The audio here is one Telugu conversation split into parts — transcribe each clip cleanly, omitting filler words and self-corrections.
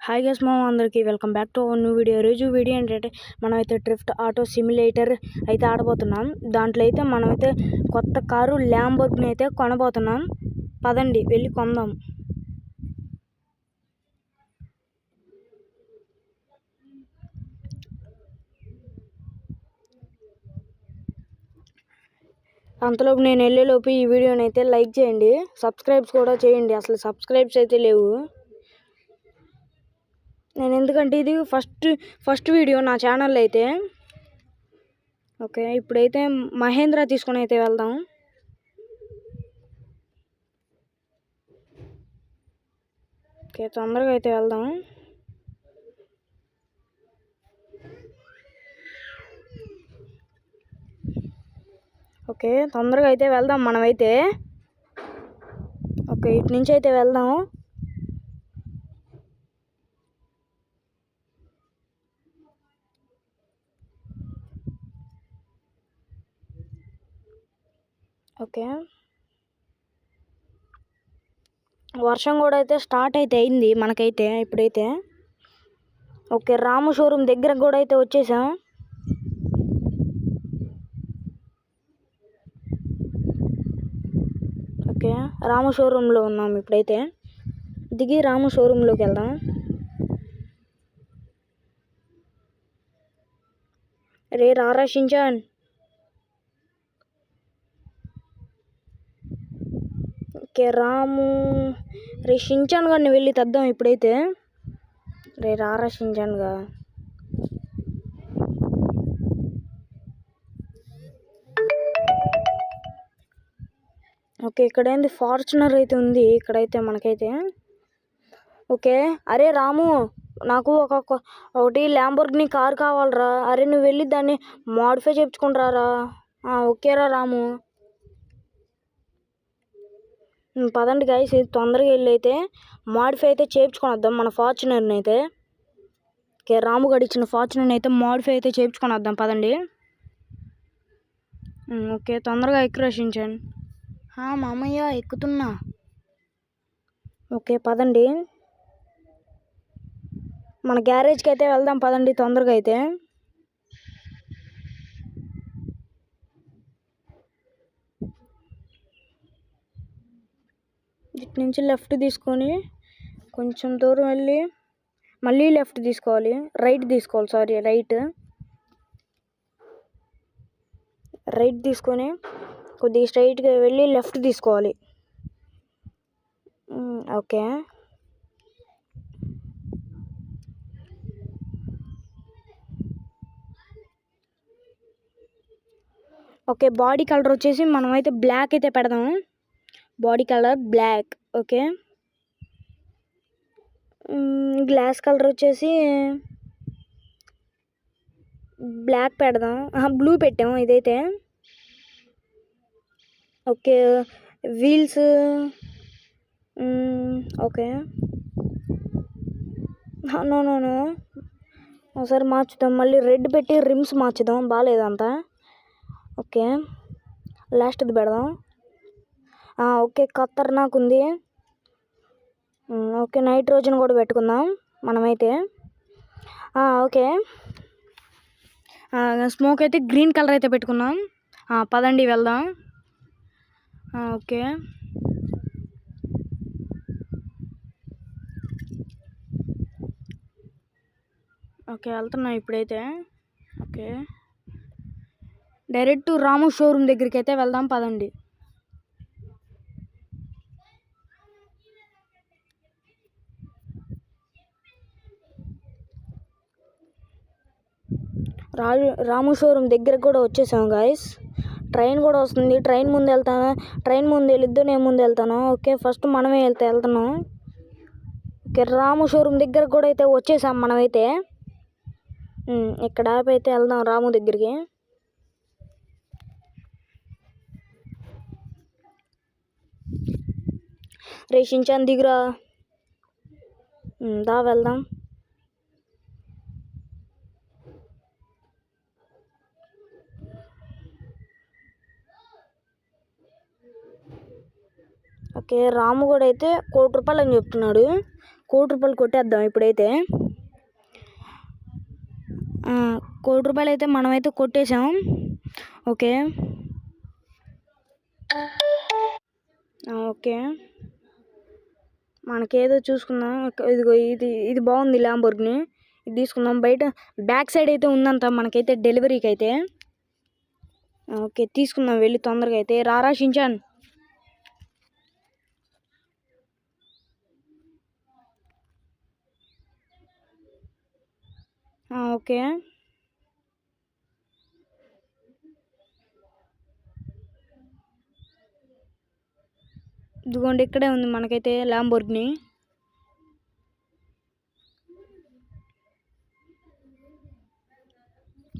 హాయ్ గైస్ అందరికీ welcome back to new video. రోజు వీడియో ఏంటంటే మనమైతే డ్రిఫ్ట్ ఆటో సిమ్యులేటర్ అయితే ఆడబోతున్నాం. దాంట్లో అయితే మనమైతే కొత్త కారు ల్యాంబోర్గిని అయితే కొనబోతున్నాం. పదండి వెళ్ళి కొందాం. అంతలోపు నేను వెళ్ళేలోపు ఈ వీడియోని అయితే లైక్ చేయండి, సబ్స్క్రైబ్స్ కూడా చేయండి. అసలు సబ్స్క్రైబ్స్ అయితే లేవు. నేను ఎందుకంటే ఇది ఫస్ట్ వీడియో నా ఛానల్లో అయితే. ఓకే, ఇప్పుడైతే మహేంద్ర తీసుకొని అయితే వెళ్దాం. ఓకే, తొందరగా అయితే వెళ్దాం. ఓకే, తొందరగా అయితే వెళ్దాం మనమైతే. ఓకే, ఇటు నుంచి అయితే వెళ్దాం. ఓకే, వర్షం కూడా అయితే స్టార్ట్ అయితే అయింది మనకైతే ఇప్పుడైతే. ఓకే, రాము షోరూమ్ దగ్గర కూడా అయితే వచ్చేసాం. ఓకే, రాము షోరూంలో ఉన్నాం ఇప్పుడైతే. దిగి రాము షోరూంలోకి వెళ్దాం. రే రారా షించాన్. ఓకే, రాము రే షించాన్ గారిని వెళ్ళి తెద్దాం ఇప్పుడైతే. రే రారా షించాన్గా. ఓకే, ఇక్కడ ఏంది ఫార్చునర్ అయితే ఉంది ఇక్కడైతే మనకైతే. ఓకే, అరే రాము, నాకు ఒకటి ల్యాంబోర్గిని కార్ కావాలరా. అరే నువ్వు వెళ్ళి దాన్ని మోడిఫై చేయించుకుంటారా? ఓకేరా రాము. పదండి గైస్, తొందరగా వెళ్ళి అయితే మోడిఫై అయితే చేయించుకొని వద్దాం మన ఫార్చునర్ని అయితే. ఓకే, రాము గడి ఇచ్చిన ఫార్చునర్ని అయితే మోడిఫై అయితే చేయించుకొని వద్దాం పదండి. ఓకే, తొందరగా ఎక్కిరేషించాను. మామయ్య ఎక్కుతున్నా. ఓకే, పదండి మన గ్యారేజ్కి అయితే వెళ్దాం పదండి తొందరగా అయితే. ఇటు నుంచి లెఫ్ట్ తీసుకొని కొంచెం దూరం వెళ్ళి మళ్ళీ లెఫ్ట్ తీసుకోవాలి, రైట్ తీసుకోవాలి, రైట్ తీసుకొని కొద్దిగా స్ట్రైట్గా వెళ్ళి లెఫ్ట్ తీసుకోవాలి. ఓకే, ఓకే, బాడీ కలర్ వచ్చేసి మనమైతే బ్లాక్ అయితే పెడదాం. Body colour black. Okay, glass colour వచ్చేసి బ్లాక్ పెడదాం. బ్లూ పెట్టాము ఇదైతే. ఓకే, వీల్స్ ఓకే, నో ఒకసారి మార్చుదాం. మళ్ళీ రెడ్ పెట్టి రిమ్స్ మార్చుదాం, బాగాలేదంతా. ఓకే, లాస్ట్ది పెడదాం. ఓకే, ఖతర్నాక్ ఉంది. ఓకే, నైట్రోజన్ కూడా పెట్టుకుందాం మనమైతే. ఓకే, స్మోక్ అయితే గ్రీన్ కలర్ అయితే పెట్టుకున్నాం. పదండి వెళ్దాం. ఓకే, ఓకే వెళ్తున్నాం ఇప్పుడైతే. ఓకే, డైరెక్ట్ రాము షోరూమ్ దగ్గరికి అయితే వెళ్దాం పదండి. రాము షోరూమ్ దగ్గరకు కూడా వచ్చేసాం గాయస్. ట్రైన్ కూడా వస్తుంది. ట్రైన్ ముందు వెళ్ళిద్దు, నేను ముందు వెళ్తాను. ఓకే, ఫస్ట్ మనమే వెళ్తున్నాం. ఓకే, రాము షోరూమ్ దగ్గరకు కూడా అయితే వచ్చేసాం మనమైతే. ఇక్కడ అయితే వెళ్దాం రాము దగ్గరికి. రేషించాను దిగురా, వెళ్దాం. ఓకే, రాము కూడా అయితే ₹1,00,00,000 అని చెప్తున్నాడు. ₹1,00,00,000 కొట్టేద్దాం ఇప్పుడైతే. ₹1,00,00,000 అయితే మనమైతే కొట్టేసాం. ఓకే ఓకే మనకేదో చూసుకుందాం. ఇదిగో ఇది బాగుంది ల్యాంబోర్గిని, ఇది తీసుకుందాం. బయట బ్యాక్ సైడ్ అయితే ఉందంట మనకైతే డెలివరీకి అయితే. ఓకే తీసుకుందాం వెళ్ళి తొందరగా అయితే. రారా షించాన్. ఓకే ఇదిగోండి ఇక్కడే ఉంది మనకైతే ల్యాంబోర్గిని.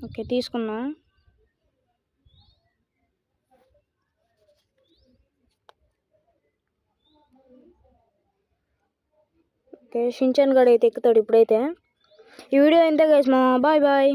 ఓకే తీసుకున్నాం. ఓకే షించాన్ గడు అయితే ఎక్కుతాడు ఇప్పుడైతే. ఈ వీడియో ఇంతే గైస్, బాయ్ బాయ్.